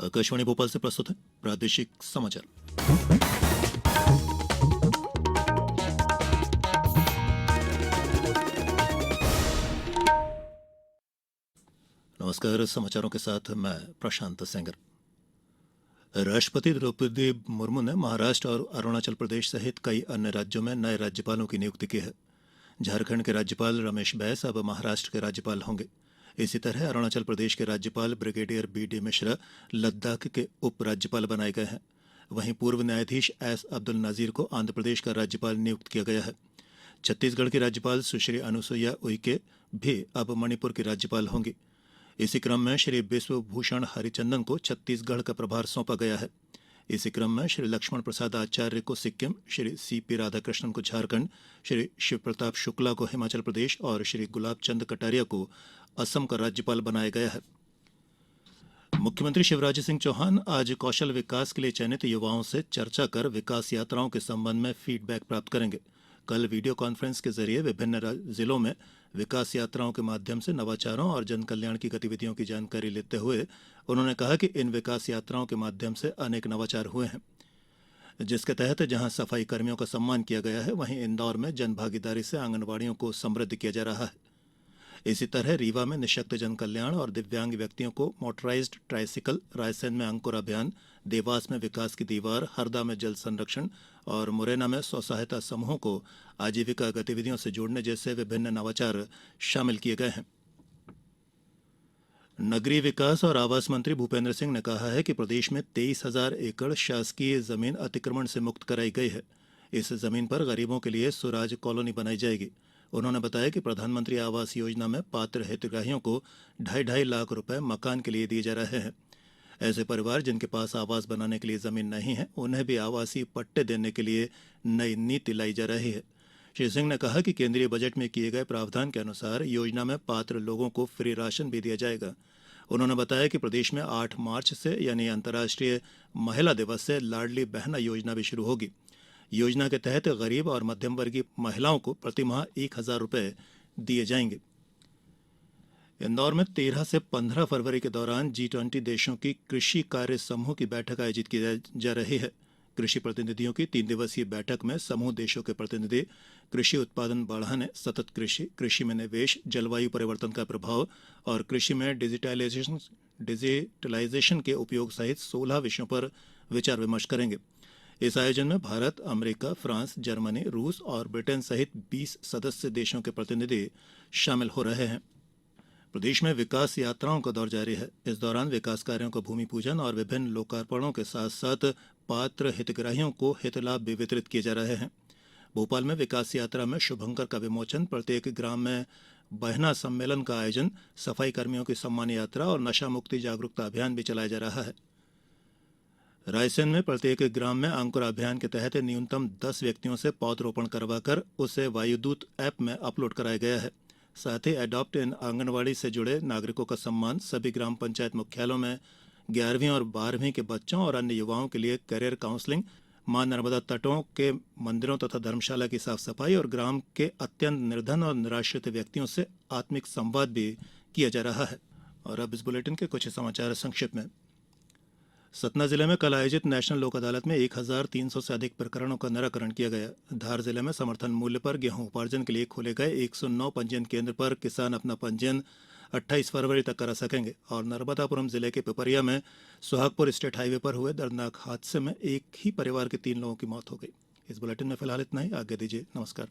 आकाशवाणी भोपाल से प्रस्तुत है प्रादेशिक समाचार। नमस्कार, समाचारों के साथ मैं प्रशांत सेंगर। राष्ट्रपति द्रौपदी मुर्मू ने महाराष्ट्र और अरुणाचल प्रदेश सहित कई अन्य राज्यों में नए राज्यपालों की नियुक्ति की है। झारखंड के राज्यपाल रमेश बैस अब महाराष्ट्र के राज्यपाल होंगे। इसी तरह अरुणाचल प्रदेश के राज्यपाल ब्रिगेडियर बी.डी. मिश्रा लद्दाख के उपराज्यपाल बनाए गए हैं। वहीं पूर्व न्यायाधीश एस. अब्दुल नाजीर को आंध्र प्रदेश का राज्यपाल नियुक्त किया गया है। छत्तीसगढ़ की राज्यपाल सुश्री अनुसुईया उइके भी अब मणिपुर की राज्यपाल होंगी। इसी क्रम में श्री विश्वभूषण हरिचंदन को छत्तीसगढ़ का प्रभार सौंपा गया है। इसी क्रम में श्री लक्ष्मण प्रसाद आचार्य को सिक्किम, श्री सी.पी. राधाकृष्णन को झारखंड, श्री शिव प्रताप शुक्ला को हिमाचल प्रदेश और श्री गुलाब चंद कटारिया को असम का राज्यपाल बनाया गया है। मुख्यमंत्री शिवराज सिंह चौहान आज कौशल विकास के लिए चयनित युवाओं से चर्चा कर विकास यात्राओं के संबंध में फीडबैक प्राप्त करेंगे। कल वीडियो कॉन्फ्रेंस के जरिए विभिन्न जिलों में विकास यात्राओं के माध्यम से नवाचारों और जन कल्याण की गतिविधियों की जानकारी लेते हुए उन्होंने कहा कि इन विकास यात्राओं के माध्यम से अनेक नवाचार हुए हैं, जिसके तहत जहां सफाई कर्मियों का सम्मान किया गया है, वहीं इंदौर में जन भागीदारी से आंगनबाड़ियों को समृद्ध किया जा रहा है। इसी तरह रीवा में निःशक्त जन कल्याण और दिव्यांग व्यक्तियों को मोटराइज्ड ट्राइसिकल, रायसेन में अंकुर अभियान, देवास में विकास की दीवार, हरदा में जल संरक्षण और मुरैना में स्व सहायता समूहों को आजीविका गतिविधियों से जोड़ने जैसे विभिन्न नवाचार शामिल किए गए हैं। नगरीय विकास और आवास मंत्री भूपेंद्र सिंह ने कहा है कि प्रदेश में 23,000 एकड़ शासकीय जमीन अतिक्रमण से मुक्त कराई गई है। इस जमीन पर गरीबों के लिए सुराज कॉलोनी बनाई जाएगी। उन्होंने बताया कि प्रधानमंत्री आवास योजना में पात्र हितग्राहियों को 2.5 लाख रुपए मकान के लिए दिए जा रहे हैं। ऐसे परिवार जिनके पास आवास बनाने के लिए जमीन नहीं है, उन्हें भी आवासीय पट्टे देने के लिए नई नीति लाई जा रही है। श्री सिंह ने कहा कि केंद्रीय बजट में किए गए प्रावधान के अनुसार योजना में पात्र लोगों को फ्री राशन भी दिया जाएगा। उन्होंने बताया कि प्रदेश में 8 मार्च से यानी अंतर्राष्ट्रीय महिला दिवस से लाडली बहना योजना भी शुरू होगी। योजना के तहत गरीब और मध्यम वर्गीय महिलाओं को प्रतिमाह 1,000 रुपए दिए जाएंगे। इंदौर में 13 से 15 फरवरी के दौरान G20 देशों की कृषि कार्य समूह की बैठक आयोजित की जा रही है। कृषि प्रतिनिधियों की 3 दिवसीय बैठक में समूह देशों के प्रतिनिधि कृषि उत्पादन बढ़ाने, सतत कृषि, कृषि में निवेश, जलवायु परिवर्तन का प्रभाव और कृषि में डिजिटलाइजेशन के उपयोग सहित 16 विषयों पर विचार विमर्श करेंगे। इस आयोजन में भारत, अमेरिका, फ्रांस, जर्मनी, रूस और ब्रिटेन सहित 20 सदस्य देशों के प्रतिनिधि शामिल हो रहे हैं। प्रदेश में विकास यात्राओं का दौर जारी है। इस दौरान विकास कार्यों का भूमि पूजन और विभिन्न लोकार्पणों के साथ साथ पात्र हितग्राहियों को हित लाभ भी वितरित किए जा रहे हैं। भोपाल में विकास यात्रा में शुभंकर का विमोचन, प्रत्येक ग्राम में बहना सम्मेलन का आयोजन, सफाई कर्मियों की सम्मान यात्रा और नशा मुक्ति जागरूकता अभियान भी चलाया जा रहा है। रायसेन में प्रत्येक ग्राम में अंकुर अभियान के तहत न्यूनतम 10 व्यक्तियों से पौधरोपण करवाकर उसे वायुदूत ऐप में अपलोड कराया गया है। साथ ही एडॉप्ट इन आंगनवाड़ी से जुड़े नागरिकों का सम्मान, सभी ग्राम पंचायत मुख्यालयों में 11वीं और 12वीं के बच्चों और अन्य युवाओं के लिए करियर काउंसलिंग, मां नर्मदा तटों के मंदिरों तथा धर्मशाला की साफ सफाई और ग्राम के अत्यंत निर्धन और निराश्रित व्यक्तियों से आत्मिक संवाद भी किया जा रहा है। और अब इस बुलेटिन के कुछ समाचार संक्षिप्त में। सतना जिले में कल आयोजित नेशनल लोक अदालत में 1,300 से अधिक प्रकरणों का निराकरण किया गया। धार जिले में समर्थन मूल्य पर गेहूं उपार्जन के लिए खोले गए 109 पंजीयन केंद्र पर किसान अपना पंजीयन 28 फरवरी तक करा सकेंगे। और नर्मदापुरम जिले के पिपरिया में सुहागपुर स्टेट हाईवे पर हुए दर्दनाक हादसे में एक ही परिवार के 3 लोगों की मौत हो गई। इस बुलेटिन में फिलहाल इतना ही। आगे दीजिए, नमस्कार।